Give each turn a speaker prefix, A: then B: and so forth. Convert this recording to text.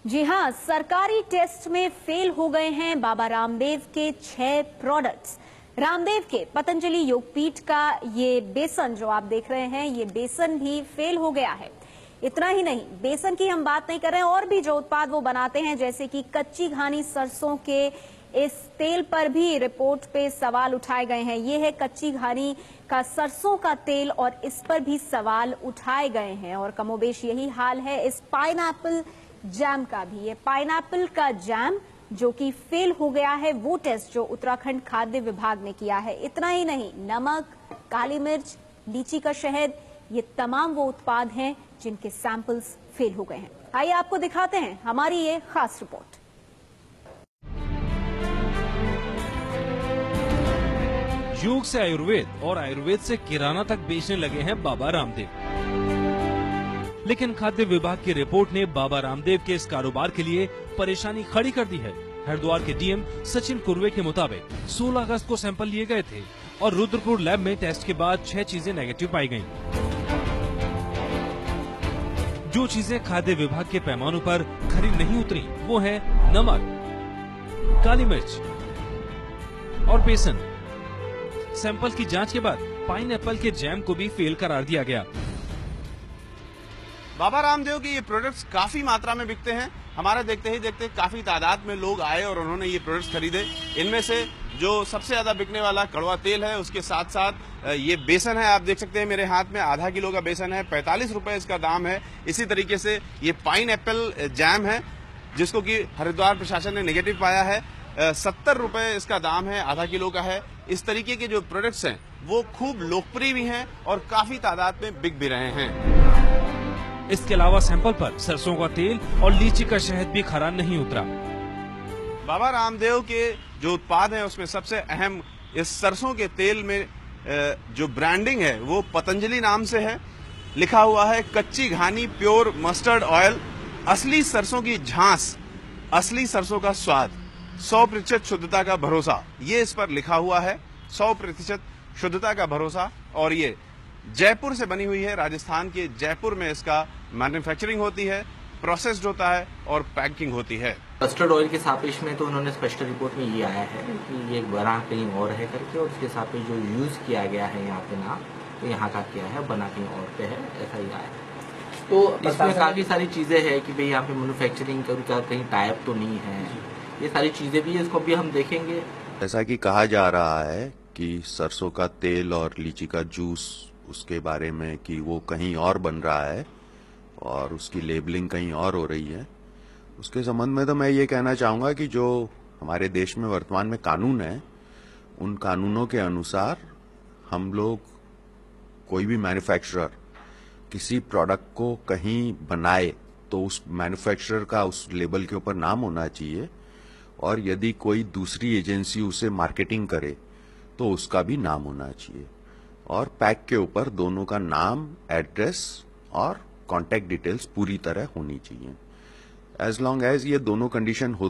A: जी हाँ, सरकारी टेस्ट में फेल हो गए हैं बाबा रामदेव के 6 प्रोडक्ट्स। रामदेव के पतंजलि योगपीठ का ये बेसन जो आप देख रहे हैं, ये बेसन भी फेल हो गया है। इतना ही नहीं, बेसन की हम बात नहीं कर रहे हैं, और भी जो उत्पाद वो बनाते हैं जैसे कि कच्ची घानी सरसों के इस तेल पर भी रिपोर्ट पे सवाल उठाए गए हैं। ये है कच्ची घानी का सरसों का तेल और इस पर भी सवाल उठाए गए हैं। और कमोबेश यही हाल है इस पाइनएप्पल जैम का भी। ये पाइनएप्पल का जैम जो कि फेल हो गया है, वो टेस्ट जो उत्तराखंड खाद्य विभाग ने किया है। इतना ही नहीं, नमक, काली मिर्च, लीची का शहद, ये तमाम वो उत्पाद हैं जिनके सैंपल्स फेल हो गए हैं। आइए आपको दिखाते हैं हमारी ये खास रिपोर्ट।
B: योग से आयुर्वेद और आयुर्वेद से किराना तक बेचने लगे हैं बाबा रामदेव। लेकिन खाद्य विभाग की रिपोर्ट ने बाबा रामदेव के इस कारोबार के लिए परेशानी खड़ी कर दी है। हरिद्वार के डीएम सचिन कुर्वे के मुताबिक 16 अगस्त को सैंपल लिए गए थे और रुद्रपुर लैब में टेस्ट के बाद 6 चीजें नेगेटिव पाई गयी। जो चीजें खाद्य विभाग के पैमानों पर खरी नहीं उतरी वो है नमक, काली मिर्च और बेसन। सैंपल की जांच के बाद पाइनएप्पल के जैम को भी फेल करार दिया गया।
C: बाबा रामदेव के ये प्रोडक्ट्स काफी मात्रा में बिकते हैं। हमारे देखते ही देखते काफी तादाद में लोग आए और उन्होंने ये प्रोडक्ट्स खरीदे। इनमें से जो सबसे ज्यादा बिकने वाला कड़वा तेल है, उसके साथ साथ ये बेसन है। आप देख सकते हैं मेरे हाथ में आधा किलो का बेसन है, 45 रुपए इसका दाम है। इसी तरीके से ये पाइनएप्पल जैम है जिसको कि हरिद्वार प्रशासन ने नेगेटिव पाया है, 70 रुपए इसका दाम है, आधा किलो का है। इस तरीके के जो प्रोडक्ट्स हैं वो खूब लोकप्रिय भी हैं और काफी तादाद में बिक भी रहे हैं।
B: इसके अलावा सैंपल पर सरसों का तेल और लीची का शहद भी खरा नहीं उतरा।
C: बाबा रामदेव के जो उत्पाद हैं उसमें सबसे अहम इस सरसों के तेल में जो ब्रांडिंग है वो पतंजलि नाम से है। लिखा हुआ है कच्ची घानी प्योर मस्टर्ड ऑयल, असली सरसों की झांस, असली सरसों का स्वाद, 100% शुद्धता का भरोसा। ये इस पर लिखा हुआ है, 100% शुद्धता का भरोसा। और ये जयपुर से बनी हुई है। राजस्थान के जयपुर में इसका मैन्युफैक्चरिंग होती है, प्रोसेस्ड होता है और पैकिंग होती है।
D: मस्टर्ड ऑयल के सापेक्ष में तो उन्होंने स्पष्ट रिपोर्ट में ये आया है कि ये बना कहीं और है करके, और उसके सापेक्ष जो यूज किया गया है यहाँ पे ना, तो यहाँ का किया है, बना कहीं और पे है, ऐसा ही आया है। तो इसमें काफी सारी चीजें हैं कि भाई यहाँ पे मैन्युफैक्चरिंग का कहीं टाइप तो नहीं है, ये सारी चीजें भी इसको भी हम देखेंगे।
E: जैसा कि कहा जा रहा है कि सरसों का तेल और लीची का जूस, उसके बारे में कि वो कहीं और बन रहा है और उसकी लेबलिंग कहीं और हो रही है, उसके संबंध में तो मैं ये कहना चाहूँगा कि जो हमारे देश में वर्तमान में कानून है, उन कानूनों के अनुसार हम लोग, कोई भी मैन्युफैक्चरर किसी प्रोडक्ट को कहीं बनाए तो उस मैन्युफैक्चरर का उस लेबल के ऊपर नाम होना चाहिए, और यदि कोई दूसरी एजेंसी उसे मार्केटिंग करे तो उसका भी नाम होना चाहिए, और पैक के ऊपर दोनों का नाम, एड्रेस और कॉन्टैक्ट डिटेल्स पूरी तरह होनी चाहिए। एज लॉन्ग एज ये दोनों कंडीशन हो